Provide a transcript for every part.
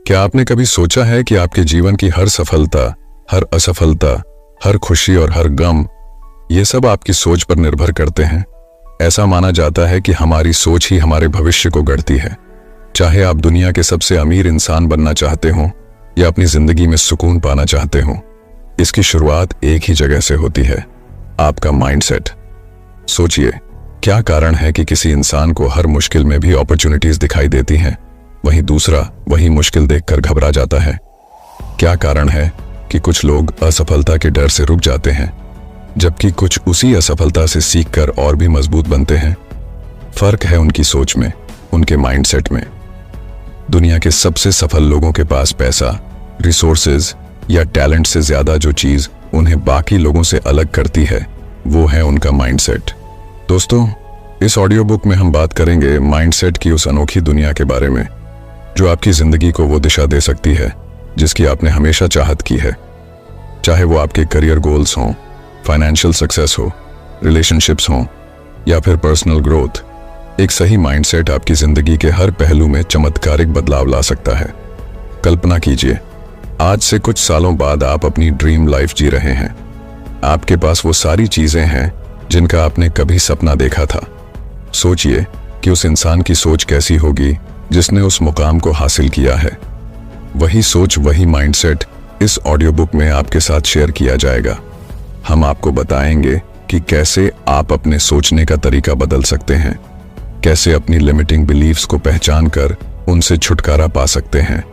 क्या आपने कभी सोचा है कि आपके जीवन की हर सफलता, हर असफलता, हर खुशी और हर गम, ये सब आपकी सोच पर निर्भर करते हैं। ऐसा माना जाता है कि हमारी सोच ही हमारे भविष्य को गढ़ती है। चाहे आप दुनिया के सबसे अमीर इंसान बनना चाहते हो या अपनी जिंदगी में सुकून पाना चाहते हो, इसकी शुरुआत एक ही जगह से होती है, आपका माइंडसेट। सोचिए, क्या कारण है कि किसी इंसान को हर मुश्किल में भी अपॉर्चुनिटीज दिखाई देती हैं, वहीं दूसरा वही मुश्किल देखकर घबरा जाता है? क्या कारण है कि कुछ लोग असफलता के डर से रुक जाते हैं, जबकि कुछ उसी असफलता से सीखकर और भी मजबूत बनते हैं? फर्क है उनकी सोच में, उनके माइंडसेट में। दुनिया के सबसे सफल लोगों के पास पैसा, रिसोर्सेज या टैलेंट से ज्यादा जो चीज उन्हें बाकी लोगों से अलग करती है, वो है उनका माइंडसेट। दोस्तों, इस ऑडियो बुक में हम बात करेंगे माइंडसेट की उस अनोखी दुनिया के बारे में जो आपकी जिंदगी को वो दिशा दे सकती है जिसकी आपने हमेशा चाहत की है। चाहे वो आपके करियर गोल्स हों, फाइनेंशियल सक्सेस हो, रिलेशनशिप्स हों या फिर पर्सनल ग्रोथ, एक सही माइंडसेट आपकी जिंदगी के हर पहलू में चमत्कारिक बदलाव ला सकता है। कल्पना कीजिए, आज से कुछ सालों बाद आप अपनी ड्रीम लाइफ जी रहे हैं। आपके पास वो सारी चीजें हैं जिनका आपने कभी सपना देखा था। सोचिए कि उस इंसान की सोच कैसी होगी जिसने उस मुकाम को हासिल किया है। वही सोच, वही माइंडसेट इस ऑडियो बुक में आपके साथ शेयर किया जाएगा। हम आपको बताएंगे कि कैसे आप अपने सोचने का तरीका बदल सकते हैं, कैसे अपनी लिमिटिंग बिलीफ्स को पहचान कर उनसे छुटकारा पा सकते हैं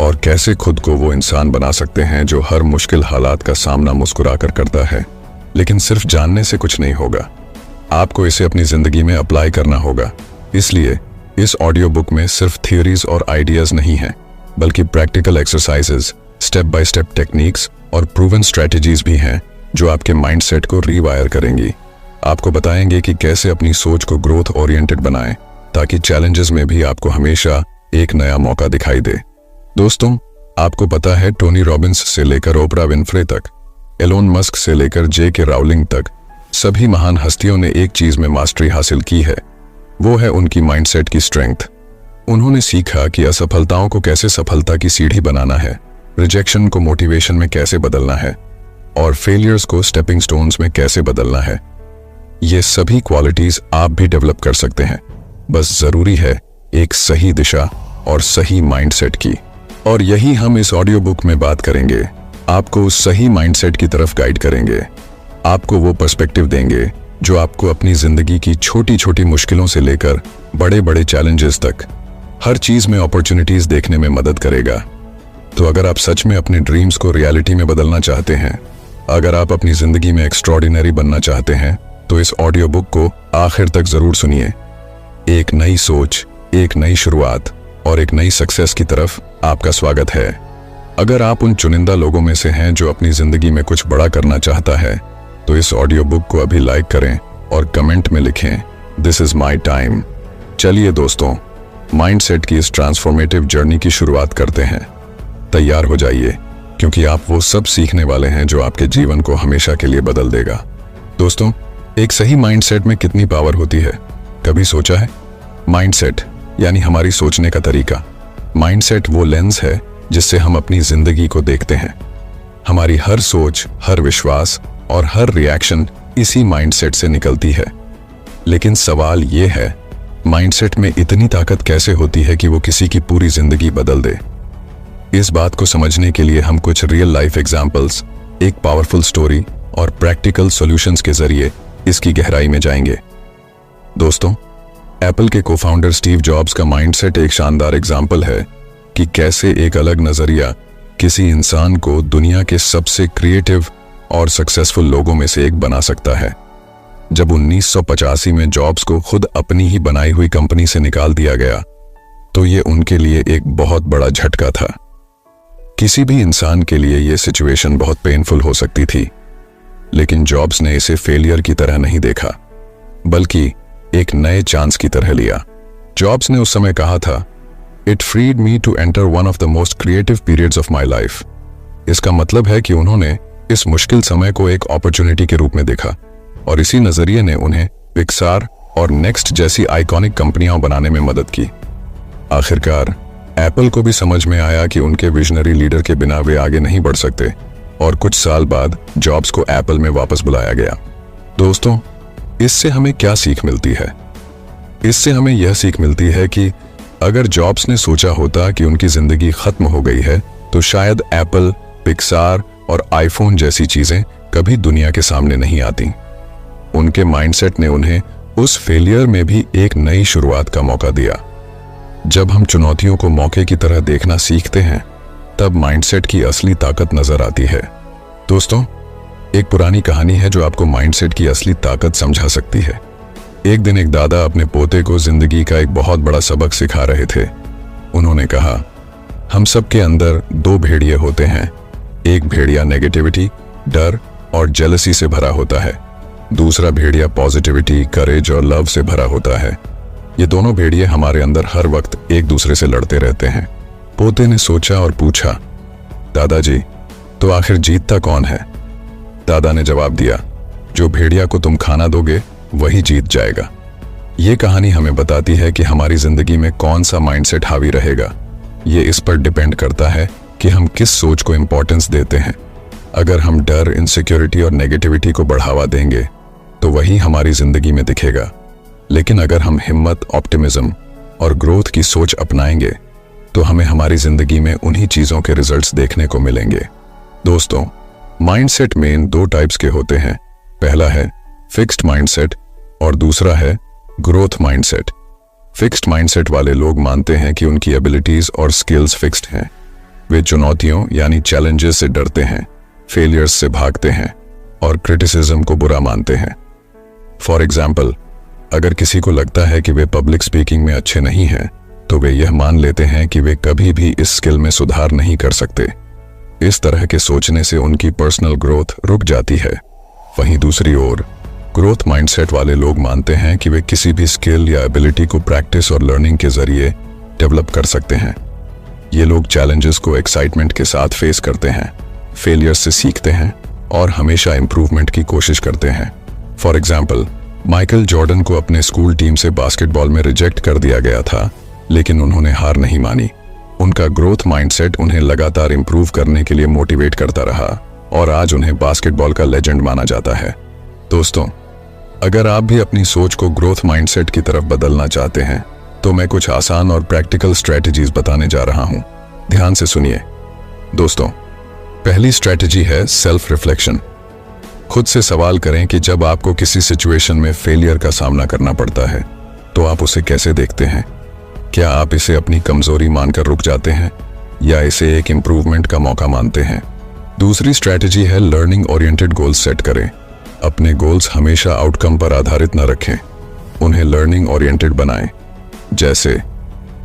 और कैसे खुद को वो इंसान बना सकते हैं जो हर मुश्किल हालात का सामना मुस्कुराकर करता है। लेकिन सिर्फ जानने से कुछ नहीं होगा, आपको इसे अपनी जिंदगी में अप्लाई करना होगा। इसलिए इस ऑडियो बुक में सिर्फ थियोरीज और आइडियाज नहीं हैं, बल्कि practical exercises, step by step techniques और प्रूवन स्ट्रेटजीज भी हैं जो आपके माइंडसेट को रीवायर करेंगी। आपको बताएंगे कि कैसे अपनी सोच को ग्रोथ ओरिएंटेड बनाएं ताकि चैलेंजेस में भी आपको हमेशा एक नया मौका दिखाई दे। दोस्तों, आपको पता है टोनी रॉबिन्स से लेकर ओपरा विनफ्रे तक, एलोन मस्क से लेकर जे.के. राउलिंग तक, सभी महान हस्तियों ने एक चीज में मास्टरी हासिल की है, वो है उनकी माइंडसेट की स्ट्रेंथ। उन्होंने सीखा कि असफलताओं को कैसे सफलता की सीढ़ी बनाना है, रिजेक्शन को मोटिवेशन में कैसे बदलना है और फेलियर्स को स्टेपिंग स्टोन्स में कैसे बदलना है। ये सभी क्वालिटीज आप भी डेवलप कर सकते हैं, बस जरूरी है एक सही दिशा और सही माइंडसेट की। और यही हम इस ऑडियो बुक में बात करेंगे। आपको उस सही माइंडसेट की तरफ गाइड करेंगे, आपको वो पर्सपेक्टिव देंगे जो आपको अपनी जिंदगी की छोटी छोटी मुश्किलों से लेकर बड़े बड़े चैलेंजेस तक हर चीज में अपॉर्चुनिटीज देखने में मदद करेगा। तो अगर आप सच में अपने ड्रीम्स को रियलिटी में बदलना चाहते हैं, अगर आप अपनी जिंदगी में एक्स्ट्रॉर्डिनरी बनना चाहते हैं, तो इस ऑडियो बुक को आखिर तक जरूर सुनिए। एक नई सोच, एक नई शुरुआत और एक नई सक्सेस की तरफ आपका स्वागत है। अगर आप उन चुनिंदा लोगों में से हैं जो अपनी जिंदगी में कुछ बड़ा करना चाहता है, तो इस ऑडियो बुक को अभी लाइक करें और कमेंट में लिखें, दिस इज माई टाइम। चलिए दोस्तों, माइंडसेट की इस ट्रांसफॉर्मेटिव जर्नी की शुरुआत करते हैं। तैयार हो जाइए, क्योंकि आप वो सब सीखने वाले हैं जो आपके जीवन को हमेशा के लिए बदल देगा। दोस्तों, एक सही माइंडसेट में कितनी पावर होती है, कभी सोचा है? माइंडसेट यानी हमारी सोचने का तरीका। माइंडसेट वो लेंस है जिससे हम अपनी जिंदगी को देखते हैं। हमारी हर सोच, हर विश्वास और हर रिएक्शन इसी माइंडसेट से निकलती है। लेकिन सवाल ये है, माइंडसेट में इतनी ताकत कैसे होती है कि वो किसी की पूरी जिंदगी बदल दे? इस बात को समझने के लिए हम कुछ रियल लाइफ एग्जाम्पल्स, एक पावरफुल स्टोरी और प्रैक्टिकल सॉल्यूशंस के जरिए इसकी गहराई में जाएंगे। दोस्तों, एप्पल के को-फाउंडर स्टीव जॉब्स का माइंडसेट एक शानदार एग्जाम्पल है कि कैसे एक अलग नजरिया किसी इंसान को दुनिया के सबसे क्रिएटिव और सक्सेसफुल लोगों में से एक बना सकता है। जब 1985 में जॉब्स को खुद अपनी ही बनाई हुई कंपनी से निकाल दिया गया, तो ये उनके लिए एक बहुत बड़ा झटका था। किसी भी इंसान के लिए ये सिचुएशन बहुत पेनफुल हो सकती थी, लेकिन जॉब्स ने इसे फेलियर की तरह नहीं देखा, बल्कि एक नए चांस की तरह लिया। जॉब्स ने उस समय कहा था, it freed me to enter one of the most creative periods of my life. इसका मतलब है कि उन्होंने इस मुश्किल समय को एक अपॉर्चुनिटी के रूप में देखा और इसी नजरिए ने उन्हें पिक्सार और नेक्स्ट जैसी आइकॉनिक कंपनियां बनाने में मदद की। आखिरकार एप्पल को भी समझ में आया कि उनके विजनरी लीडर के बिना वे आगे नहीं बढ़ सकते और कुछ साल बाद जॉब्स को एप्पल में वापस बुलाया गया। दोस्तों, इससे हमें क्या सीख मिलती है? इससे हमें यह सीख मिलती है कि अगर जॉब्स ने सोचा होता कि उनकी जिंदगी खत्म हो गई है तो शायद एप्पल, पिक्सार और आईफोन जैसी चीजें कभी दुनिया के सामने नहीं आती। उनके माइंडसेट ने उन्हें उस फेलियर में भी एक नई शुरुआत का मौका दिया। जब हम चुनौतियों को मौके की तरह देखना सीखते हैं तब माइंडसेट की असली ताकत नजर आती है। दोस्तों, एक पुरानी कहानी है जो आपको माइंडसेट की असली ताकत समझा सकती है। एक दिन एक दादा अपने पोते को जिंदगी का एक बहुत बड़ा सबक सिखा रहे थे। उन्होंने कहा, हम सब के अंदर दो भेड़िए होते हैं। एक भेड़िया नेगेटिविटी, डर और जेलसी से भरा होता है। दूसरा भेड़िया पॉजिटिविटी, करेज और लव से भरा होता है। ये दोनों भेड़िए हमारे अंदर हर वक्त एक दूसरे से लड़ते रहते हैं। पोते ने सोचा और पूछा, दादाजी, तो आखिर जीतता कौन है? दादा ने जवाब दिया, जो भेड़िया को तुम खाना दोगे वही जीत जाएगा। ये कहानी हमें बताती है कि हमारी जिंदगी में कौन सा माइंडसेट हावी रहेगा। ये इस पर डिपेंड करता है कि हम किस सोच को इंपॉर्टेंस देते हैं। अगर हम डर, इनसिक्योरिटी और नेगेटिविटी को बढ़ावा देंगे तो वही हमारी जिंदगी में दिखेगा। लेकिन अगर हम हिम्मत, ऑप्टिमिज्म और ग्रोथ की सोच अपनाएंगे तो हमें हमारी जिंदगी में उन्हीं चीजों के रिजल्ट्स देखने को मिलेंगे। दोस्तों, माइंडसेट मेन दो टाइप्स के होते हैं। पहला है फिक्स्ड माइंडसेट और दूसरा है ग्रोथ माइंडसेट। फिक्स्ड माइंडसेट वाले लोग मानते हैं कि उनकी एबिलिटीज और स्किल्स फिक्स्ड हैं। वे चुनौतियों यानी चैलेंजेस से डरते हैं, फेलियर्स से भागते हैं और क्रिटिसिज्म को बुरा मानते हैं। फॉर एग्जाम्पल, अगर किसी को लगता है कि वे पब्लिक स्पीकिंग में अच्छे नहीं हैं तो वे यह मान लेते हैं कि वे कभी भी इस स्किल में सुधार नहीं कर सकते। इस तरह के सोचने से उनकी पर्सनल ग्रोथ रुक जाती है। वहीं दूसरी ओर ग्रोथ माइंडसेट वाले लोग मानते हैं कि वे किसी भी स्किल या एबिलिटी को प्रैक्टिस और लर्निंग के जरिए डेवलप कर सकते हैं। ये लोग चैलेंजेस को एक्साइटमेंट के साथ फेस करते हैं, फेलियर से सीखते हैं और हमेशा इंप्रूवमेंट की कोशिश करते हैं। फॉर एग्जाम्पल, माइकल जॉर्डन को अपने स्कूल टीम से बास्केटबॉल में रिजेक्ट कर दिया गया था, लेकिन उन्होंने हार नहीं मानी। उनका ग्रोथ माइंडसेट उन्हें लगातार इंप्रूव करने के लिए मोटिवेट करता रहा और आज उन्हें बास्केटबॉल का लेजेंड माना जाता है। दोस्तों, अगर आप भी अपनी सोच को ग्रोथ माइंडसेट की तरफ बदलना चाहते हैं तो मैं कुछ आसान और प्रैक्टिकल स्ट्रेटजीज बताने जा रहा हूं। ध्यान से सुनिए। दोस्तों, पहली स्ट्रेटजी है सेल्फ रिफ्लेक्शन। खुद से सवाल करें कि जब आपको किसी सिचुएशन में फेलियर का सामना करना पड़ता है तो आप उसे कैसे देखते हैं। क्या आप इसे अपनी कमजोरी मानकर रुक जाते हैं या इसे एक इंप्रूवमेंट का मौका मानते हैं। दूसरी स्ट्रेटजी है लर्निंग ओरिएंटेड गोल्स सेट करें। अपने गोल्स हमेशा आउटकम पर आधारित न रखें, उन्हें लर्निंग ओरिएंटेड बनाएं। जैसे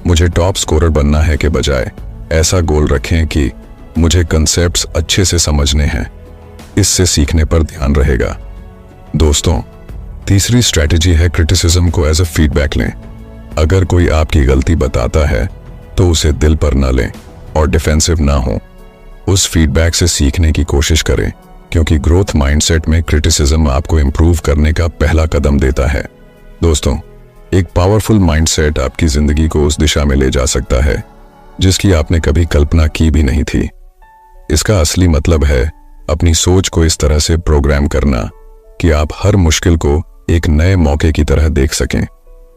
मुझे टॉप स्कोरर बनना है के बजाय ऐसा गोल रखें कि मुझे कंसेप्ट्स अच्छे से समझने हैं। इससे सीखने पर ध्यान रहेगा। दोस्तों, तीसरी स्ट्रेटजी है क्रिटिसिज्म को एज अ फीडबैक लें। अगर कोई आपकी गलती बताता है तो उसे दिल पर न लें और डिफेंसिव ना हो। उस फीडबैक से सीखने की कोशिश करें, क्योंकि ग्रोथ माइंडसेट में क्रिटिसिज्म आपको इंप्रूव करने का पहला कदम देता है। दोस्तों, एक पावरफुल माइंडसेट आपकी जिंदगी को उस दिशा में ले जा सकता है जिसकी आपने कभी कल्पना की भी नहीं थी। इसका असली मतलब है अपनी सोच को इस तरह से प्रोग्राम करना कि आप हर मुश्किल को एक नए मौके की तरह देख सकें।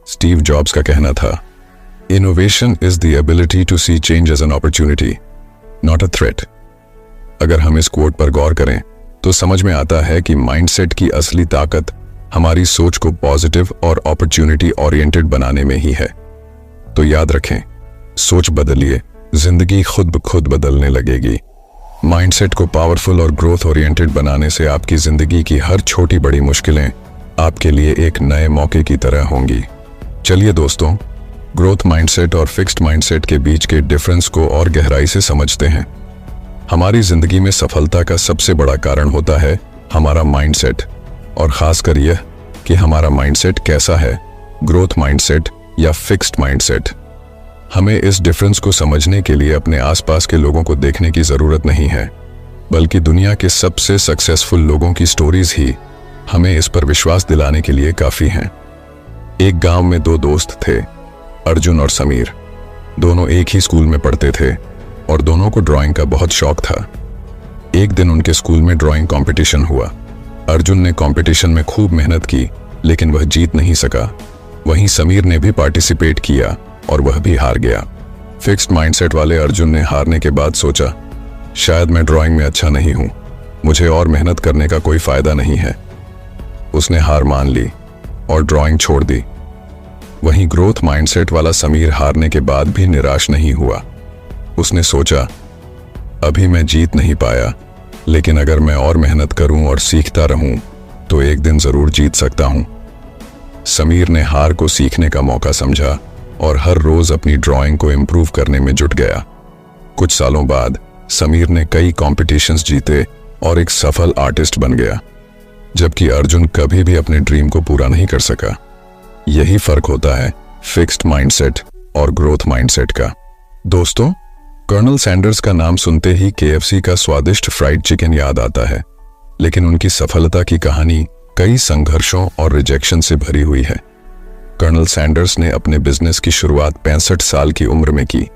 स्टीव जॉब्स का कहना था, innovation is the ability to see change as an opportunity, not a threat. अगर हम इस कोट पर गौर करें तो समझ में आता है कि माइंडसेट की असली ताकत हमारी सोच को पॉजिटिव और अपॉर्चुनिटी ओरिएंटेड बनाने में ही है। तो याद रखें, सोच बदलिए, जिंदगी खुद ब खुद बदलने लगेगी। माइंडसेट को पावरफुल और ग्रोथ ओरिएंटेड बनाने से आपकी जिंदगी की हर छोटी बड़ी मुश्किलें आपके लिए एक नए मौके की तरह होंगी। चलिए दोस्तों, ग्रोथ माइंडसेट और फिक्स्ड माइंडसेट के बीच के डिफरेंस को और गहराई से समझते हैं। हमारी जिंदगी में सफलता का सबसे बड़ा कारण होता है हमारा माइंडसेट, और खासकर यह कि हमारा माइंडसेट कैसा है, ग्रोथ माइंडसेट या फिक्स्ड माइंडसेट। हमें इस डिफरेंस को समझने के लिए अपने आसपास के लोगों को देखने की जरूरत नहीं है, बल्कि दुनिया के सबसे सक्सेसफुल लोगों की स्टोरीज ही हमें इस पर विश्वास दिलाने के लिए काफी हैं। एक गांव में दो दोस्त थे, अर्जुन और समीर। दोनों एक ही स्कूल में पढ़ते थे और दोनों को ड्राइंग का बहुत शौक था। एक दिन उनके स्कूल में ड्राइंग कंपटीशन हुआ। अर्जुन ने कंपटीशन में खूब मेहनत की, लेकिन वह जीत नहीं सका। वहीं समीर ने भी पार्टिसिपेट किया और वह भी हार गया। फिक्स्ड माइंडसेट वाले अर्जुन ने हारने के बाद सोचा, शायद मैं ड्राइंग में अच्छा नहीं हूं, मुझे और मेहनत करने का कोई फायदा नहीं है। उसने हार मान ली और ड्राइंग छोड़ दी। वहीं ग्रोथ माइंडसेट वाला समीर हारने के बाद भी निराश नहीं हुआ। उसने सोचा, अभी मैं जीत नहीं पाया, लेकिन अगर मैं और मेहनत करूं और सीखता रहूं तो एक दिन जरूर जीत सकता हूं। समीर ने हार को सीखने का मौका समझा और हर रोज अपनी ड्राइंग को इम्प्रूव करने में जुट गया। कुछ सालों बाद समीर ने कई कॉम्पिटिशन्स जीते और एक सफल आर्टिस्ट बन गया, जबकि अर्जुन कभी भी अपने ड्रीम को पूरा नहीं कर सका। यही फर्क होता है फिक्स्ड माइंडसेट और ग्रोथ माइंडसेट का। दोस्तों, कर्नल सैंडर्स का नाम सुनते ही KFC का स्वादिष्ट फ्राइड चिकन याद आता है, लेकिन उनकी सफलता की कहानी कई संघर्षों और रिजेक्शन से भरी हुई है। कर्नल सैंडर्स ने अपने बिजनेस की शुरुआत 65 साल की उम्र में की,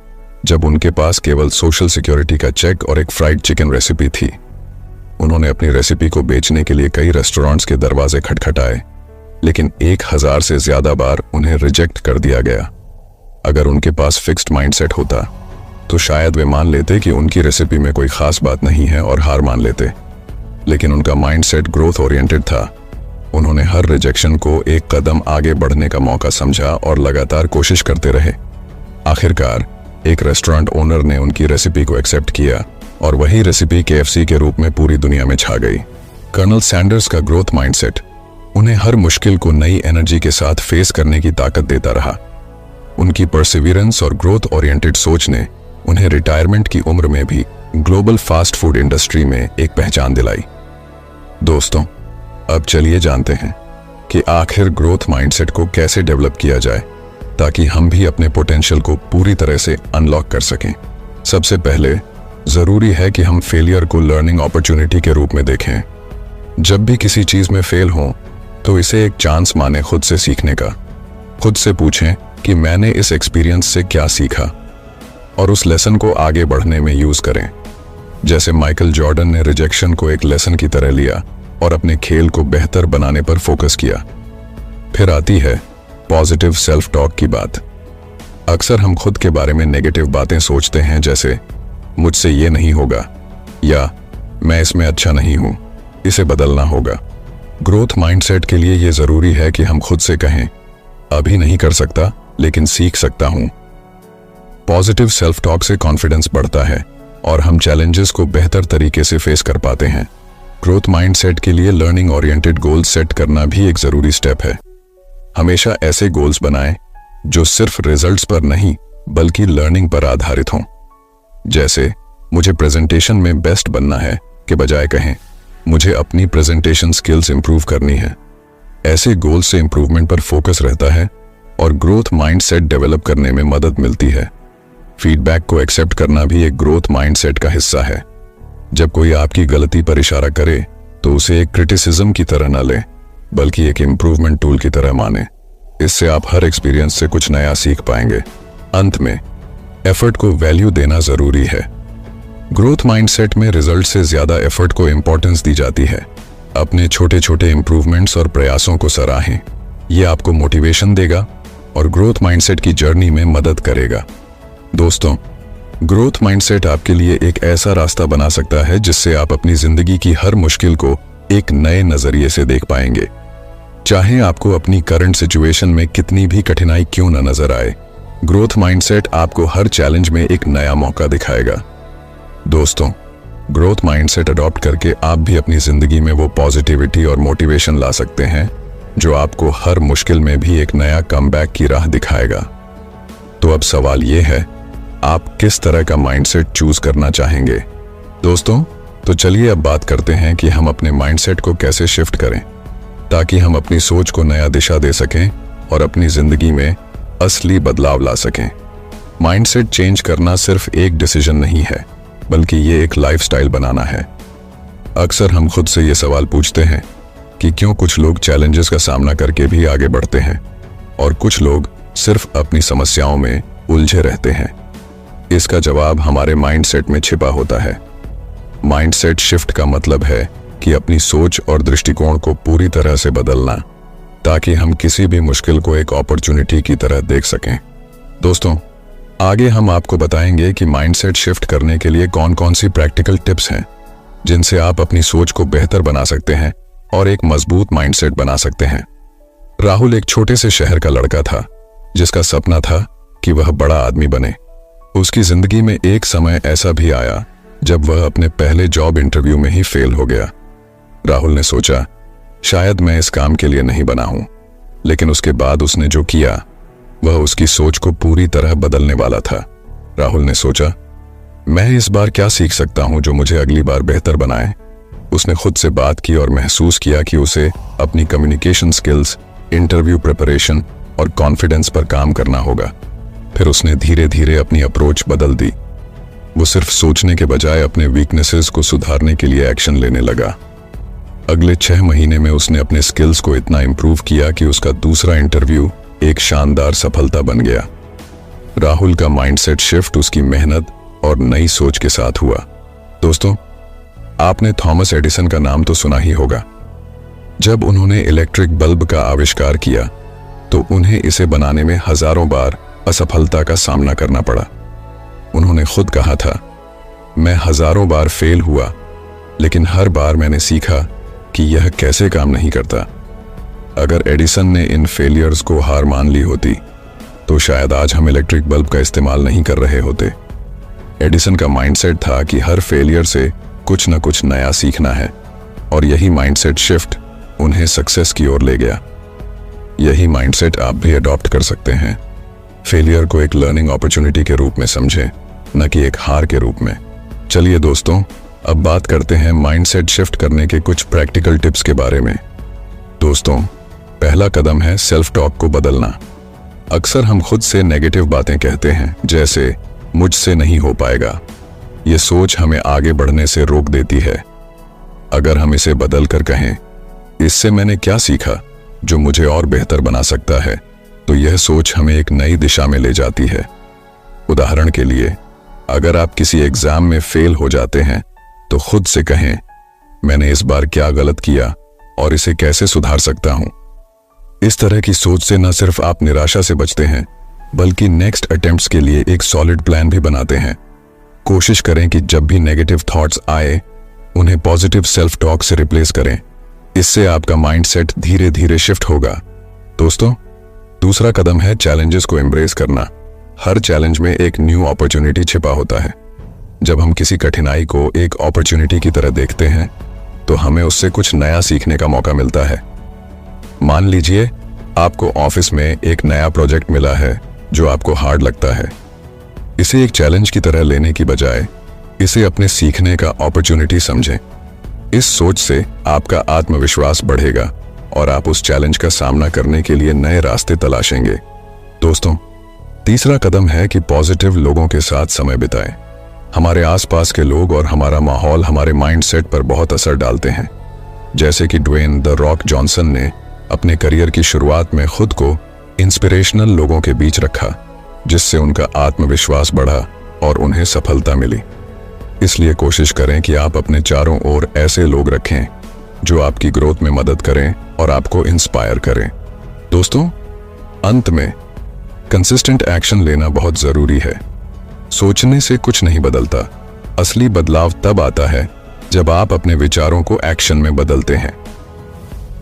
जब उनके पास केवल सोशल सिक्योरिटी का चेक और एक फ्राइड चिकन रेसिपी थी। उन्होंने अपनी रेसिपी को बेचने के लिए कई रेस्टोरेंट्स के दरवाजे खटखटाए, लेकिन 1000 से ज्यादा बार उन्हें रिजेक्ट कर दिया गया। अगर उनके पास फिक्स्ड माइंडसेट होता तो शायद वे मान लेते कि उनकी रेसिपी में कोई खास बात नहीं है और हार मान लेते, लेकिन उनका माइंडसेट ग्रोथ ओरिएंटेड था। उन्होंने हर रिजेक्शन को एक कदम आगे बढ़ने का मौका समझा और लगातार कोशिश करते रहे। आखिरकार एक रेस्टोरेंट ओनर ने उनकी रेसिपी को एक्सेप्ट किया और वही रेसिपी KFC के रूप में पूरी दुनिया में छा गई। कर्नल सैंडर्स का ग्रोथ माइंडसेट उन्हें हर मुश्किल को नई एनर्जी के साथ फेस करने की ताकत देता रहा। उनकी परसिवियरेंस और ग्रोथ ओरिएंटेड सोच ने उन्हें रिटायरमेंट की उम्र में भी ग्लोबल फास्ट फूड इंडस्ट्री में एक पहचान दिलाई। दोस्तों, अब चलिए जानते हैं कि आखिर ग्रोथ माइंडसेट को कैसे डेवलप किया जाए ताकि हम भी अपने पोटेंशियल को पूरी तरह से अनलॉक कर सकें। सबसे पहले जरूरी है कि हम फेलियर को लर्निंग अपॉर्चुनिटी के रूप में देखें। जब भी किसी चीज में फेल हो तो इसे एक चांस माने खुद से सीखने का। खुद से पूछें कि मैंने इस एक्सपीरियंस से क्या सीखा और उस लेसन को आगे बढ़ने में यूज करें। जैसे माइकल जॉर्डन ने रिजेक्शन को एक लेसन की तरह लिया और अपने खेल को बेहतर बनाने पर फोकस किया। फिर आती है पॉजिटिव सेल्फ टॉक की बात। अक्सर हम खुद के बारे में नेगेटिव बातें सोचते हैं, जैसे मुझसे ये नहीं होगा या मैं इसमें अच्छा नहीं हूं, इसे बदलना होगा। ग्रोथ माइंडसेट के लिए यह जरूरी है कि हम खुद से कहें, अभी नहीं कर सकता लेकिन सीख सकता हूं। पॉजिटिव सेल्फ टॉक से कॉन्फिडेंस बढ़ता है और हम चैलेंजेस को बेहतर तरीके से फेस कर पाते हैं। ग्रोथ माइंडसेट के लिए लर्निंग ओरिएंटेड गोल्स सेट करना भी एक जरूरी स्टेप है। हमेशा ऐसे गोल्स बनाएं जो सिर्फ रिजल्ट्स पर नहीं बल्कि लर्निंग पर आधारित हों। जैसे मुझे प्रेजेंटेशन में बेस्ट बनना है के बजाय कहें मुझे अपनी प्रेजेंटेशन स्किल्स इंप्रूव करनी है। ऐसे गोल्स से इंप्रूवमेंट पर फोकस रहता है और ग्रोथ माइंडसेट डेवलप करने में मदद मिलती है। फीडबैक को एक्सेप्ट करना भी एक ग्रोथ माइंडसेट का हिस्सा है। जब कोई आपकी गलती पर इशारा करे तो उसे एक क्रिटिसिज्म की तरह न लें बल्कि एक इंप्रूवमेंट टूल की तरह माने। इससे आप हर एक्सपीरियंस से कुछ नया सीख पाएंगे। अंत में एफर्ट को वैल्यू देना जरूरी है। ग्रोथ माइंडसेट में रिजल्ट से ज्यादा एफर्ट को इंपॉर्टेंस दी जाती है। अपने छोटे छोटे इंप्रूवमेंट्स और प्रयासों को सराहें। यह आपको मोटिवेशन देगा और ग्रोथ माइंडसेट की जर्नी में मदद करेगा। दोस्तों, ग्रोथ माइंडसेट आपके लिए एक ऐसा रास्ता बना सकता है जिससे आप अपनी जिंदगी की हर मुश्किल को एक नए नजरिए से देख पाएंगे। चाहे आपको अपनी करंट सिचुएशन में कितनी भी कठिनाई क्यों न नजर आए, ग्रोथ माइंडसेट आपको हर चैलेंज में एक नया मौका दिखाएगा। दोस्तों, ग्रोथ माइंडसेट अडॉप्ट करके आप भी अपनी जिंदगी में वो पॉजिटिविटी और मोटिवेशन ला सकते हैं जो आपको हर मुश्किल में भी एक नया कमबैक की राह दिखाएगा। तो अब सवाल ये है, आप किस तरह का माइंडसेट चूज करना चाहेंगे? दोस्तों, तो चलिए अब बात करते हैं कि हम अपने माइंडसेट को कैसे शिफ्ट करें ताकि हम अपनी सोच को नया दिशा दे सकें और अपनी जिंदगी में असली बदलाव ला सकें। माइंडसेट चेंज करना सिर्फ एक डिसीजन नहीं है, बल्कि ये एक लाइफस्टाइल बनाना है। अक्सर हम खुद से ये सवाल पूछते हैं कि क्यों कुछ लोग चैलेंजेस का सामना करके भी आगे बढ़ते हैं और कुछ लोग सिर्फ अपनी समस्याओं में उलझे रहते हैं? इसका जवाब हमारे माइंडसेट में छिपा होता है। माइंडसेट शिफ्ट का मतलब है कि अपनी सोच और दृष्टिकोण को पूरी तरह से बदलना, ताकि हम किसी भी मुश्किल को एक अपॉर्चुनिटी की तरह देख सकें। दोस्तों, आगे हम आपको बताएंगे कि माइंडसेट शिफ्ट करने के लिए कौन कौन सी प्रैक्टिकल टिप्स हैं जिनसे आप अपनी सोच को बेहतर बना सकते हैं और एक मजबूत माइंडसेट बना सकते हैं। राहुल एक छोटे से शहर का लड़का था जिसका सपना था कि वह बड़ा आदमी बने। उसकी जिंदगी में एक समय ऐसा भी आया जब वह अपने पहले जॉब इंटरव्यू में ही फेल हो गया। राहुल ने सोचा, शायद मैं इस काम के लिए नहीं बना हूं, लेकिन उसके बाद उसने जो किया वह उसकी सोच को पूरी तरह बदलने वाला था। राहुल ने सोचा, मैं इस बार क्या सीख सकता हूं जो मुझे अगली बार बेहतर बनाए। उसने खुद से बात की और महसूस किया कि उसे अपनी कम्युनिकेशन स्किल्स, इंटरव्यू प्रिपरेशन और कॉन्फिडेंस पर काम करना होगा। फिर उसने धीरे धीरे अपनी अप्रोच बदल दी। वो सिर्फ सोचने के बजाय अपने वीकनेसेस को सुधारने के लिए एक्शन लेने लगा। अगले 6 महीने में उसने अपने स्किल्स को इतना इंप्रूव किया कि उसका दूसरा इंटरव्यू एक शानदार सफलता बन गया। राहुल का माइंडसेट शिफ्ट उसकी मेहनत और नई सोच के साथ हुआ। दोस्तों, आपने थॉमस एडिसन का नाम तो सुना ही होगा। जब उन्होंने इलेक्ट्रिक बल्ब का आविष्कार किया तो उन्हें इसे बनाने में हजारों बार असफलता का सामना करना पड़ा। उन्होंने खुद कहा था, मैं हजारों बार फेल हुआ, लेकिन हर बार मैंने सीखा कि यह कैसे काम नहीं करता। अगर एडिसन ने इन फेलियर्स को हार मान ली होती तो शायद आज हम इलेक्ट्रिक बल्ब का इस्तेमाल नहीं कर रहे होते। एडिसन का माइंडसेट था कि हर फेलियर से कुछ न कुछ नया सीखना है, और यही माइंडसेट शिफ्ट उन्हें सक्सेस की ओर ले गया। यही माइंडसेट आप भी अडॉप्ट कर सकते हैं। फेलियर को एक लर्निंग अपॉर्चुनिटी के रूप में समझें, न कि एक हार के रूप में। चलिए दोस्तों, अब बात करते हैं माइंडसेट शिफ्ट करने के कुछ प्रैक्टिकल टिप्स के बारे में। दोस्तों, पहला कदम है सेल्फ टॉक को बदलना। अक्सर हम खुद से नेगेटिव बातें कहते हैं, जैसे मुझसे नहीं हो पाएगा। ये सोच हमें आगे बढ़ने से रोक देती है। अगर हम इसे बदल कर कहें, इससे मैंने क्या सीखा जो मुझे और बेहतर बना सकता है, तो यह सोच हमें एक नई दिशा में ले जाती है। उदाहरण के लिए, अगर आप किसी एग्जाम में फेल हो जाते हैं तो खुद से कहें, मैंने इस बार क्या गलत किया और इसे कैसे सुधार सकता हूं। इस तरह की सोच से न सिर्फ आप निराशा से बचते हैं, बल्कि नेक्स्ट अटेम्प्ट्स के लिए एक सॉलिड प्लान भी बनाते हैं। कोशिश करें कि जब भी नेगेटिव थॉट्स आए, उन्हें पॉजिटिव सेल्फ टॉक से रिप्लेस करें। इससे आपका माइंडसेट धीरे धीरे शिफ्ट होगा। दोस्तों, दूसरा कदम है चैलेंजेस को एम्ब्रेस करना। हर चैलेंज में एक न्यू अपॉर्चुनिटी छिपा होता है। जब हम किसी कठिनाई को एक अपॉर्चुनिटी की तरह देखते हैं तो हमें उससे कुछ नया सीखने का मौका मिलता है। मान लीजिए आपको ऑफिस में एक नया प्रोजेक्ट मिला है जो आपको हार्ड लगता है। इसे एक चैलेंज की तरह लेने की बजाय इसे अपने सीखने का अपॉर्चुनिटी समझें। इस सोच से आपका आत्मविश्वास बढ़ेगा और आप उस चैलेंज का सामना करने के लिए नए रास्ते तलाशेंगे। दोस्तों, तीसरा कदम है कि पॉजिटिव लोगों के साथ समय बिताएं। हमारे आसपास के लोग और हमारा माहौल हमारे माइंडसेट पर बहुत असर डालते हैं। जैसे कि ड्वेन द रॉक जॉनसन ने अपने करियर की शुरुआत में खुद को इंस्पिरेशनल लोगों के बीच रखा, जिससे उनका आत्मविश्वास बढ़ा और उन्हें सफलता मिली। इसलिए कोशिश करें कि आप अपने चारों ओर ऐसे लोग रखें जो आपकी ग्रोथ में मदद करें और आपको इंस्पायर करें। दोस्तों, अंत में कंसिस्टेंट एक्शन लेना बहुत जरूरी है। सोचने से कुछ नहीं बदलता। असली बदलाव तब आता है जब आप अपने विचारों को एक्शन में बदलते हैं।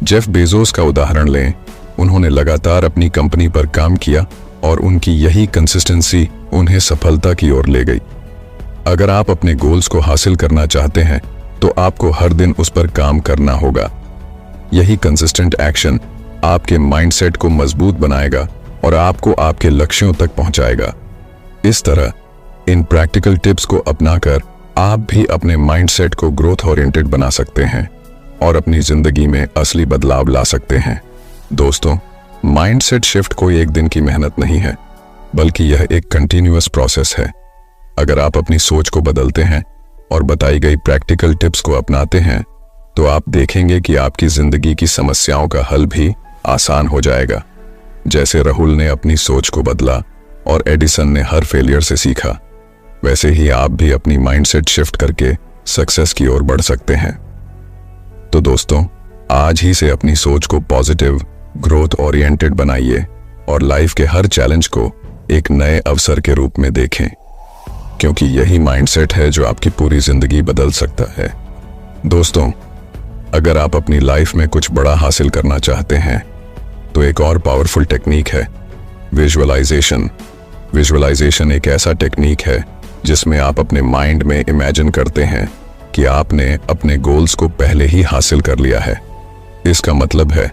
जेफ बेजोस का उदाहरण लें। उन्होंने लगातार अपनी कंपनी पर काम किया और उनकी यही कंसिस्टेंसी उन्हें सफलता की ओर ले गई। अगर आप अपने गोल्स को हासिल करना चाहते हैं तो आपको हर दिन उस पर काम करना होगा। यही कंसिस्टेंट एक्शन आपके माइंडसेट को मजबूत बनाएगा और आपको आपके लक्ष्यों तक पहुंचाएगा। इस तरह इन प्रैक्टिकल टिप्स को अपनाकर आप भी अपने माइंडसेट को ग्रोथ ओरिएंटेड बना सकते हैं और अपनी जिंदगी में असली बदलाव ला सकते हैं। दोस्तों, माइंडसेट शिफ्ट कोई एक दिन की मेहनत नहीं है, बल्कि यह एक कंटिन्यूअस प्रोसेस है। अगर आप अपनी सोच को बदलते हैं और बताई गई प्रैक्टिकल टिप्स को अपनाते हैं तो आप देखेंगे कि आपकी जिंदगी की समस्याओं का हल भी आसान हो जाएगा। जैसे राहुल ने अपनी सोच को बदला, और एडिसन ने हर फेलियर से सीखा, वैसे ही आप भी अपनी माइंडसेट शिफ्ट करके सक्सेस की ओर बढ़ सकते हैं। तो दोस्तों, आज ही से अपनी सोच को पॉजिटिव, ग्रोथ ओरिएंटेड बनाइए और लाइफ के हर चैलेंज को एक नए अवसर के रूप में देखें, क्योंकि यही माइंडसेट है जो आपकी पूरी जिंदगी बदल सकता है। दोस्तों, अगर आप अपनी लाइफ में कुछ बड़ा हासिल करना चाहते हैं तो एक और पावरफुल टेक्निक है विजुअलाइजेशन। विजुअलाइजेशन एक ऐसा टेक्निक है जिसमें आप अपने माइंड में इमेजिन करते हैं कि आपने अपने गोल्स को पहले ही हासिल कर लिया है। इसका मतलब है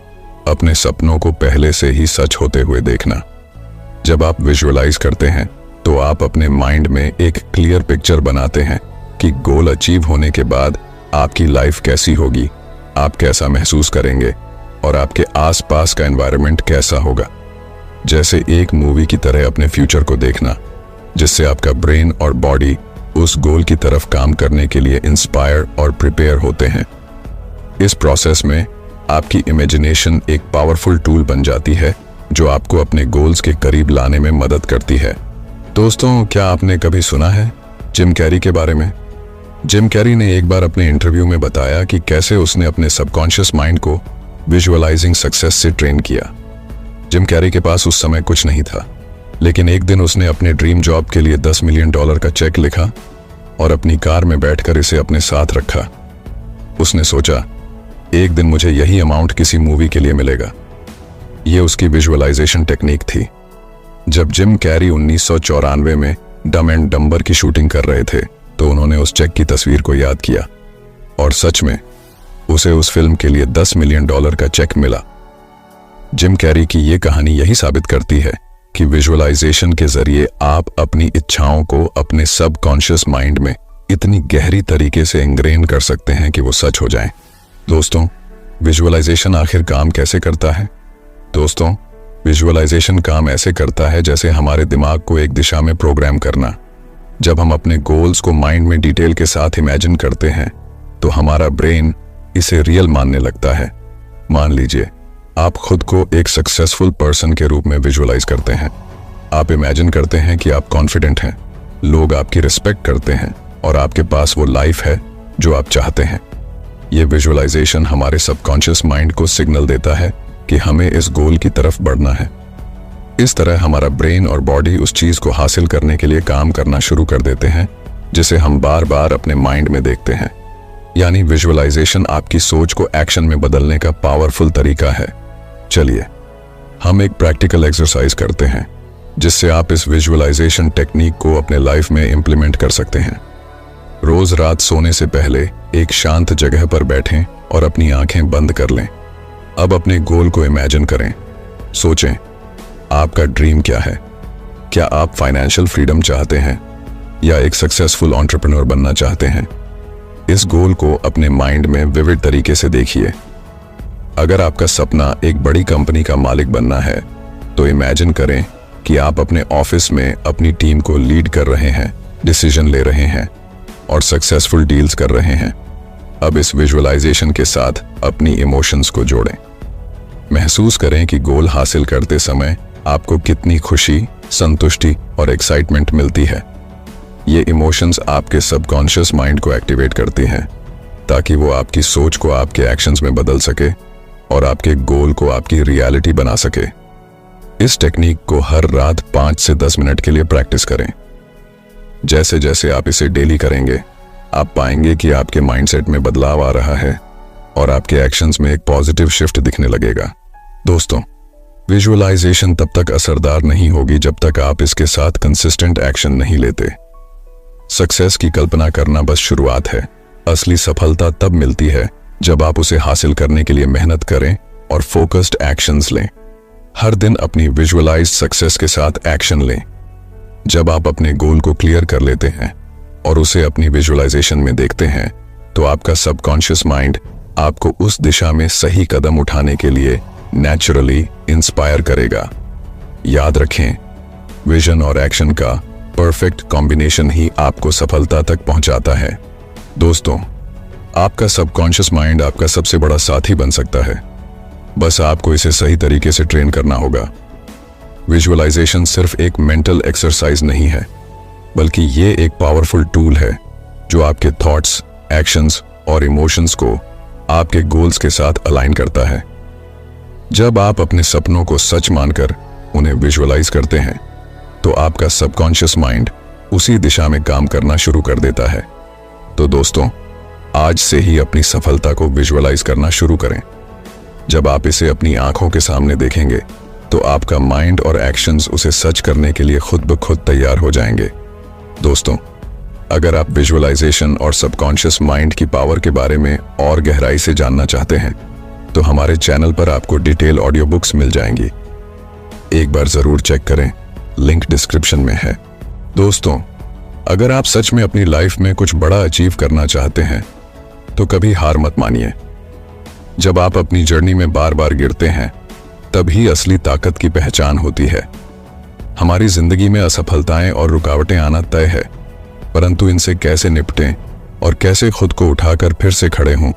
अपने सपनों को पहले से ही सच होते हुए देखना। जब आप विजुअलाइज करते हैं तो आप अपने माइंड में एक क्लियर पिक्चर बनाते हैं कि गोल अचीव होने के बाद आपकी लाइफ कैसी होगी, आप कैसा महसूस करेंगे और आपके आसपास का एनवायरनमेंट कैसा होगा। जैसे एक मूवी की तरह अपने फ्यूचर को देखना, जिससे आपका ब्रेन और बॉडी उस गोल की तरफ काम करने के लिए इंस्पायर और प्रिपेयर होते हैं। इस प्रोसेस में आपकी इमेजिनेशन एक पावरफुल टूल बन जाती है जो आपको अपने गोल्स के करीब लाने में मदद करती है। दोस्तों, क्या आपने कभी सुना है जिम कैरी के बारे में? जिम कैरी ने एक बार अपने इंटरव्यू में बताया कि कैसे उसने अपने सबकॉन्शियस माइंड को विजुअलाइजिंग सक्सेस से ट्रेन किया। जिम कैरी के पास उस समय कुछ नहीं था, लेकिन एक दिन उसने अपने ड्रीम जॉब के लिए $10 मिलियन का चेक लिखा और अपनी कार में बैठकर इसे अपने साथ रखा। उसने सोचा, एक दिन मुझे यही अमाउंट किसी मूवी के लिए मिलेगा। यह उसकी विजुअलाइजेशन टेक्निक थी। जब जिम कैरी 1994 में डम एंड डम्बर की शूटिंग कर रहे थे तो उन्होंने उस चेक की तस्वीर को याद किया और सच में उसे उस फिल्म के लिए $10 मिलियन का चेक मिला। जिम कैरी की यह कहानी यही साबित करती है कि विजुअलाइजेशन के जरिए आप अपनी इच्छाओं को अपने सबकॉन्शियस माइंड में इतनी गहरी तरीके से इंग्रेन कर सकते हैं कि वो सच हो जाएं। दोस्तों, विजुअलाइजेशन आखिर काम कैसे करता है? दोस्तों, विजुअलाइजेशन काम ऐसे करता है जैसे हमारे दिमाग को एक दिशा में प्रोग्राम करना। जब हम अपने गोल्स को माइंड में डिटेल के साथ इमेजिन करते हैं तो हमारा ब्रेन इसे रियल मानने लगता है। मान लीजिए आप खुद को एक सक्सेसफुल पर्सन के रूप में विजुअलाइज करते हैं। आप इमेजिन करते हैं कि आप कॉन्फिडेंट हैं, लोग आपकी रिस्पेक्ट करते हैं और आपके पास वो लाइफ है जो आप चाहते हैं। ये विजुअलाइजेशन हमारे सबकॉन्शियस माइंड को सिग्नल देता है कि हमें इस गोल की तरफ बढ़ना है। इस तरह हमारा ब्रेन और बॉडी उस चीज को हासिल करने के लिए काम करना शुरू कर देते हैं जिसे हम बार बार अपने माइंड में देखते हैं। यानी विजुअलाइजेशन आपकी सोच को एक्शन में बदलने का पावरफुल तरीका है। चलिए हम एक प्रैक्टिकल एक्सरसाइज करते हैं जिससे आप इस विजुअलाइजेशन टेक्निक को अपने लाइफ में इंप्लीमेंट कर सकते हैं। रोज रात सोने से पहले एक शांत जगह पर बैठें और अपनी आंखें बंद कर लें। अब अपने गोल को इमेजिन करें। सोचें, आपका ड्रीम क्या है? क्या आप फाइनेंशियल फ्रीडम चाहते हैं या एक सक्सेसफुल एंटरप्रेन्योर बनना चाहते हैं? इस गोल को अपने माइंड में विविड तरीके से देखिए। अगर आपका सपना एक बड़ी कंपनी का मालिक बनना है तो इमेजिन करें कि आप अपने ऑफिस में अपनी टीम को लीड कर रहे हैं, डिसीजन ले रहे हैं और सक्सेसफुल डील्स कर रहे हैं। अब इस विजुअलाइजेशन के साथ अपनी इमोशंस को जोड़ें। महसूस करें कि गोल हासिल करते समय आपको कितनी खुशी, संतुष्टि और एक्साइटमेंट मिलती है। ये इमोशंस आपके सबकॉन्शियस माइंड को एक्टिवेट करती हैं ताकि वो आपकी सोच को आपके एक्शंस में बदल सके और आपके गोल को आपकी रियलिटी बना सके। इस टेक्निक को हर रात 5 से 10 मिनट के लिए प्रैक्टिस करें। जैसे जैसे आप इसे डेली करेंगे, आप पाएंगे कि आपके माइंडसेट में बदलाव आ रहा है और आपके एक्शंस में एक पॉजिटिव शिफ्ट दिखने लगेगा। दोस्तों, विजुअलाइजेशन तब तक असरदार नहीं होगी जब तक आप इसके साथ कंसिस्टेंट एक्शन नहीं लेते। सक्सेस की कल्पना करना बस शुरुआत है। असली सफलता तब मिलती है जब आप उसे हासिल करने के लिए मेहनत करें और फोकस्ड एक्शंस लें। हर दिन अपनी विजुअलाइज्ड सक्सेस के साथ एक्शन लें। जब आप अपने गोल को क्लियर कर लेते हैं और उसे अपनी विजुअलाइजेशन में देखते हैं तो आपका सबकॉन्शियस माइंड आपको उस दिशा में सही कदम उठाने के लिए नेचुरली इंस्पायर करेगा। याद रखें, विजन और एक्शन का परफेक्ट कॉम्बिनेशन ही आपको सफलता तक पहुंचाता है। दोस्तों, आपका सबकॉन्शियस माइंड आपका सबसे बड़ा साथी बन सकता है। बस आपको इसे सही तरीके से ट्रेन करना होगा। विजुअलाइजेशन सिर्फ एक मेंटल एक्सरसाइज नहीं है, बल्कि ये एक पावरफुल टूल है जो आपके थॉट्स, एक्शंस और इमोशंस को आपके गोल्स के साथ अलाइन करता है। जब आप अपने सपनों को सच मानकर उन्हें विजुअलाइज करते हैं, तो आपका सबकॉन्शियस माइंड उसी दिशा में काम करना शुरू कर देता है। तो दोस्तों, आज से ही अपनी सफलता को विजुअलाइज करना शुरू करें। जब आप इसे अपनी आंखों के सामने देखेंगे, तो आपका माइंड और एक्शंस उसे सच करने के लिए खुद ब खुद तैयार हो जाएंगे। दोस्तों, अगर आप विजुअलाइजेशन और सबकॉन्शियस माइंड की पावर के बारे में और गहराई से जानना चाहते हैं, तो हमारे चैनल पर आपको डिटेल ऑडियो बुक्स मिल जाएंगी। एक बार जरूर चेक करें, लिंक डिस्क्रिप्शन में है। दोस्तों, अगर आप सच में अपनी लाइफ में कुछ बड़ा अचीव करना चाहते हैं, तो कभी हार मत मानिए। जब आप अपनी जर्नी में बार बार गिरते हैं, तभी असली ताकत की पहचान होती है। हमारी जिंदगी में असफलताएं और रुकावटें आना तय है, परंतु इनसे कैसे निपटें और कैसे खुद को उठाकर फिर से खड़े हों,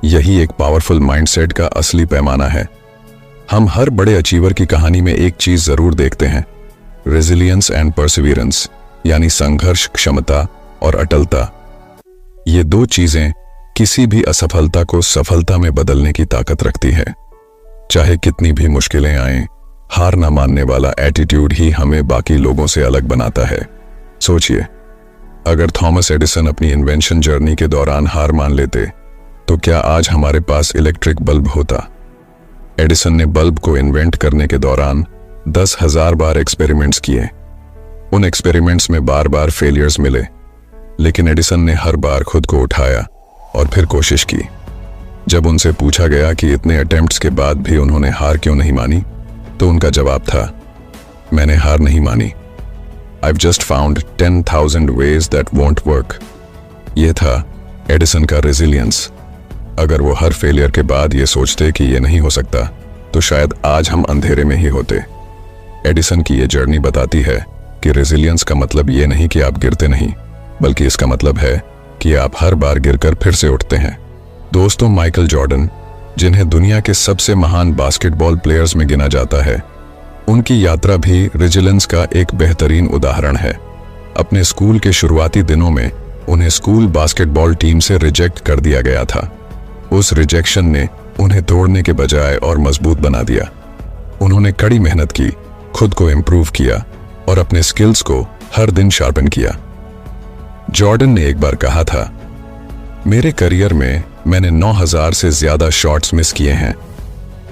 यही एक पावरफुल माइंडसेट का असली पैमाना है। हम हर बड़े अचीवर की कहानी में एक चीज जरूर देखते हैं, रेजिलियंस एंड परसिवियरेंस, यानी संघर्ष, क्षमता और अटलता। ये दो चीजें किसी भी असफलता को सफलता में बदलने की ताकत रखती है। चाहे कितनी भी मुश्किलें आएं, हार न मानने वाला एटीट्यूड ही हमें बाकी लोगों से अलग बनाता है। सोचिए, अगर थॉमस एडिसन अपनी इन्वेंशन जर्नी के दौरान हार मान लेते, तो क्या आज हमारे पास इलेक्ट्रिक बल्ब होता? एडिसन ने बल्ब को इन्वेंट करने के दौरान 10,000 बार एक्सपेरिमेंट्स किए। उन एक्सपेरिमेंट्स में बार बार फेलियर्स मिले, लेकिन एडिसन ने हर बार खुद को उठाया और फिर कोशिश की। जब उनसे पूछा गया कि इतने अटेम्प्ट्स के बाद भी उन्होंने हार क्यों नहीं मानी, तो उनका जवाब था, मैंने हार नहीं मानी। I've just found 10,000 ways that won't work। यह था एडिसन का रेजिलियंस। अगर वो हर फेलियर के बाद ये सोचते कि ये नहीं हो सकता, तो शायद आज हम अंधेरे में ही होते। एडिसन की ये जर्नी बताती है कि रेजिलियंस का मतलब ये नहीं कि आप गिरते नहीं, बल्कि इसका मतलब है कि आप हर बार गिरकर फिर से उठते हैं। दोस्तों, माइकल जॉर्डन, जिन्हें दुनिया के सबसे महान बास्केटबॉल प्लेयर्स में गिना जाता है, उनकी यात्रा भी रेजिलियंस का एक बेहतरीन उदाहरण है। अपने स्कूल के शुरुआती दिनों में उन्हें स्कूल बास्केटबॉल टीम से रिजेक्ट कर दिया गया था। उस रिजेक्शन ने उन्हें तोड़ने के बजाय और मजबूत बना दिया। उन्होंने कड़ी मेहनत की, खुद को इम्प्रूव किया और अपने स्किल्स को हर दिन शार्पन किया। जॉर्डन ने एक बार कहा था, मेरे करियर में मैंने 9,000 से ज्यादा शॉट्स मिस किए हैं।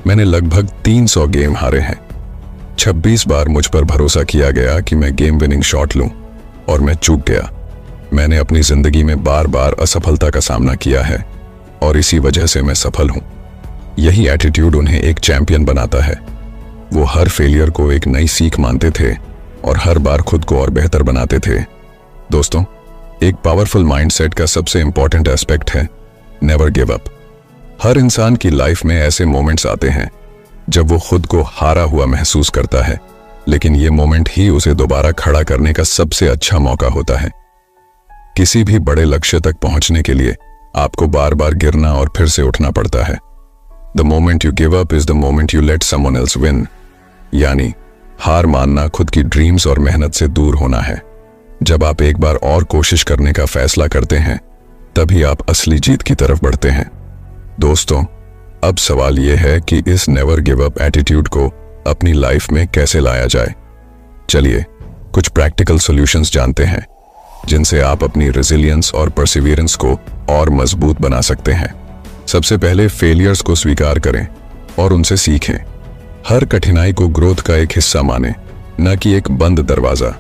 मैंने लगभग 300 गेम हारे हैं। 26 बार मुझ पर भरोसा किया गया कि मैं गेम विनिंग शॉट लूं, और मैं चूक गया। मैंने अपनी जिंदगी में बार बार असफलता का सामना किया है, और इसी वजह से मैं सफल हूं। यही एटीट्यूड उन्हें एक चैंपियन बनाता है। वो हर फेलियर को एक नई सीख मानते थे और हर बार खुद को और बेहतर बनाते थे। दोस्तों, एक पावरफुल माइंडसेट का सबसे इंपॉर्टेंट एस्पेक्ट है नेवर गिव अप। हर इंसान की लाइफ में ऐसे मोमेंट्स आते हैं जब वो खुद को हारा हुआ महसूस करता है, लेकिन ये मोमेंट ही उसे दोबारा खड़ा करने का सबसे अच्छा मौका होता है। किसी भी बड़े लक्ष्य तक पहुंचने के लिए आपको बार बार गिरना और फिर से उठना पड़ता है। The moment you give up is the moment you let someone else win. यानी हार मानना खुद की ड्रीम्स और मेहनत से दूर होना है। जब आप एक बार और कोशिश करने का फैसला करते हैं, तभी आप असली जीत की तरफ बढ़ते हैं। दोस्तों, अब सवाल यह है कि इस नेवर गिव अप एटीट्यूड को अपनी लाइफ में कैसे लाया जाए। चलिए कुछ प्रैक्टिकल सॉल्यूशंस जानते हैं, जिनसे आप अपनी रेजिलियंस और परसिवियरेंस को और मजबूत बना सकते हैं। सबसे पहले फेलियर्स को स्वीकार करें और उनसे सीखें। हर कठिनाई को ग्रोथ का एक हिस्सा मानें, न कि एक बंद दरवाजा।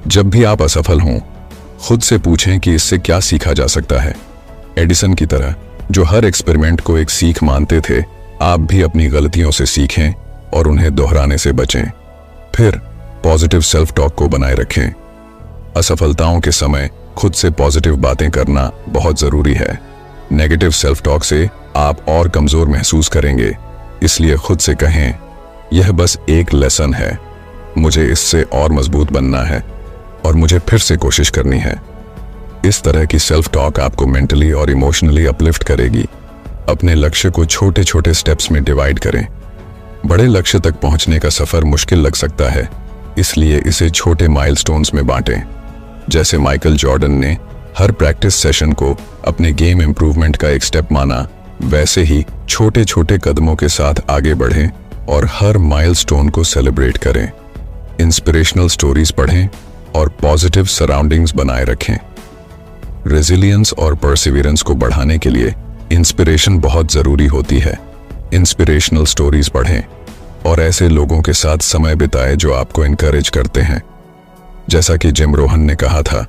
जब भी आप असफल हों, खुद से पूछें कि इससे क्या सीखा जा सकता है। एडिसन की तरह, जो हर एक्सपेरिमेंट को एक सीख मानते थे, आप भी अपनी गलतियों से सीखें और उन्हें दोहराने से बचें। फिर पॉजिटिव सेल्फ टॉक को बनाए रखें। असफलताओं के समय खुद से पॉजिटिव बातें करना बहुत जरूरी है। नेगेटिव सेल्फ टॉक से आप और कमजोर महसूस करेंगे। इसलिए खुद से कहें, यह बस एक लेसन है, मुझे इससे और मजबूत बनना है और मुझे फिर से कोशिश करनी है। इस तरह की सेल्फ टॉक आपको मेंटली और इमोशनली अपलिफ्ट करेगी। अपने लक्ष्य को छोटे छोटे स्टेप्स में डिवाइड करें। बड़े लक्ष्य तक पहुंचने का सफर मुश्किल लग सकता है, इसलिए इसे छोटे माइलस्टोन्स में बांटें। जैसे माइकल जॉर्डन ने हर प्रैक्टिस सेशन को अपने गेम इंप्रूवमेंट का एक स्टेप माना, वैसे ही छोटे छोटे कदमों के साथ आगे बढ़ें और हर माइलस्टोन को सेलिब्रेट करें। इंस्पिरेशनल स्टोरीज पढ़ें और पॉजिटिव सराउंडिंग्स बनाए रखें। रेजिलियंस और परसिवियरेंस को बढ़ाने के लिए इंस्पिरेशन बहुत जरूरी होती है। इंस्पिरेशनल स्टोरीज पढ़ें और ऐसे लोगों के साथ समय बिताएं जो आपको इनकरेज करते हैं। जैसा कि जिम रोहन ने कहा था,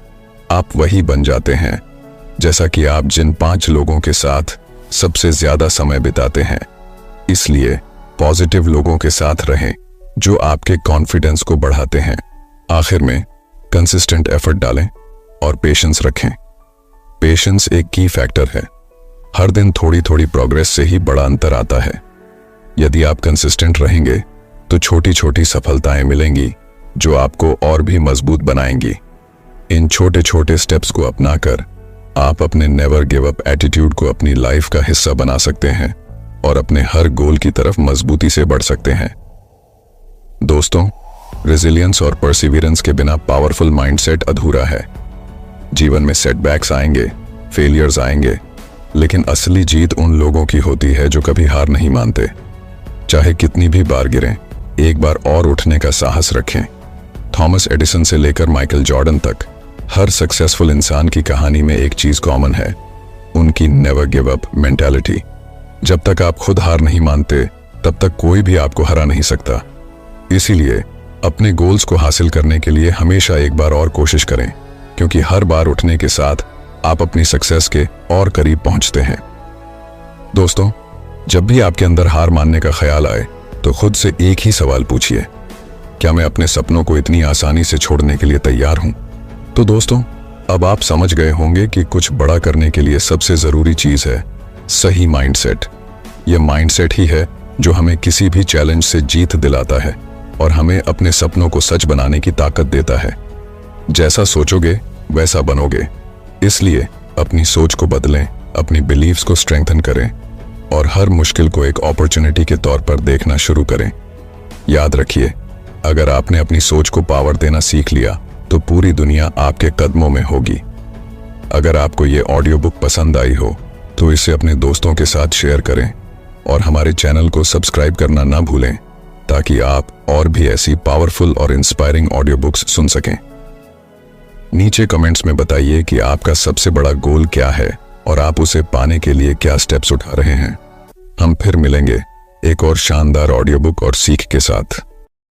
आप वही बन जाते हैं जैसा कि आप जिन 5 लोगों के साथ सबसे ज्यादा समय बिताते हैं। इसलिए पॉजिटिव लोगों के साथ रहें जो आपके कॉन्फिडेंस को बढ़ाते हैं। आखिर में कंसिस्टेंट एफर्ट डालें और पेशेंस रखें। पेशेंस एक की फैक्टर है। हर दिन थोड़ी थोड़ी प्रोग्रेस से ही बड़ा अंतर आता है। यदि आप कंसिस्टेंट रहेंगे तो छोटी छोटी सफलताएं मिलेंगी जो आपको और भी मजबूत बनाएंगी। इन छोटे छोटे स्टेप्स को अपनाकर आप अपने नेवर गिव अप एटीट्यूड को अपनी लाइफ का हिस्सा बना सकते हैं और अपने हर गोल की तरफ मजबूती से बढ़ सकते हैं। दोस्तों, रेजिलियंस और परसिवियरेंस के बिना पावरफुल माइंडसेट अधूरा है। जीवन में सेटबैक्स आएंगे, फेलियर्स आएंगे, लेकिन असली जीत उन लोगों की होती है जो कभी हार नहीं मानते। चाहे कितनी भी बार गिरें, एक बार और उठने का साहस रखें। थॉमस एडिसन से लेकर माइकल जॉर्डन तक हर सक्सेसफुल इंसान की कहानी में एक चीज कॉमन है, उनकी नेवर गिव अप मेंटालिटी। जब तक आप खुद हार नहीं मानते, तब तक कोई भी आपको हरा नहीं सकता। इसीलिए अपने गोल्स को हासिल करने के लिए हमेशा एक बार और कोशिश करें, क्योंकि हर बार उठने के साथ आप अपनी सक्सेस के और करीब पहुंचते हैं। दोस्तों, जब भी आपके अंदर हार मानने का ख्याल आए तो खुद से एक ही सवाल पूछिए, क्या मैं अपने सपनों को इतनी आसानी से छोड़ने के लिए तैयार हूं? तो दोस्तों, अब आप समझ गए होंगे कि कुछ बड़ा करने के लिए सबसे जरूरी चीज है सही माइंडसेट। यह माइंडसेट ही है जो हमें किसी भी चैलेंज से जीत दिलाता है और हमें अपने सपनों को सच बनाने की ताकत देता है। जैसा सोचोगे वैसा बनोगे। इसलिए अपनी सोच को बदलें, अपनी बिलीव्स को स्ट्रेंथन करें और हर मुश्किल को एक अपॉर्चुनिटी के तौर पर देखना शुरू करें। याद रखिए, अगर आपने अपनी सोच को पावर देना सीख लिया तो पूरी दुनिया आपके कदमों में होगी। अगर आपको ये ऑडियो बुक पसंद आई हो तो इसे अपने दोस्तों के साथ शेयर करें और हमारे चैनल को सब्सक्राइब करना ना भूलें, ताकि आप और भी ऐसी पावरफुल और इंस्पायरिंग ऑडियो बुक्स सुन सकें। नीचे कमेंट्स में बताइए कि आपका सबसे बड़ा गोल क्या है और आप उसे पाने के लिए क्या स्टेप्स उठा रहे हैं। हम फिर मिलेंगे एक और शानदार ऑडियो बुक और सीख के साथ।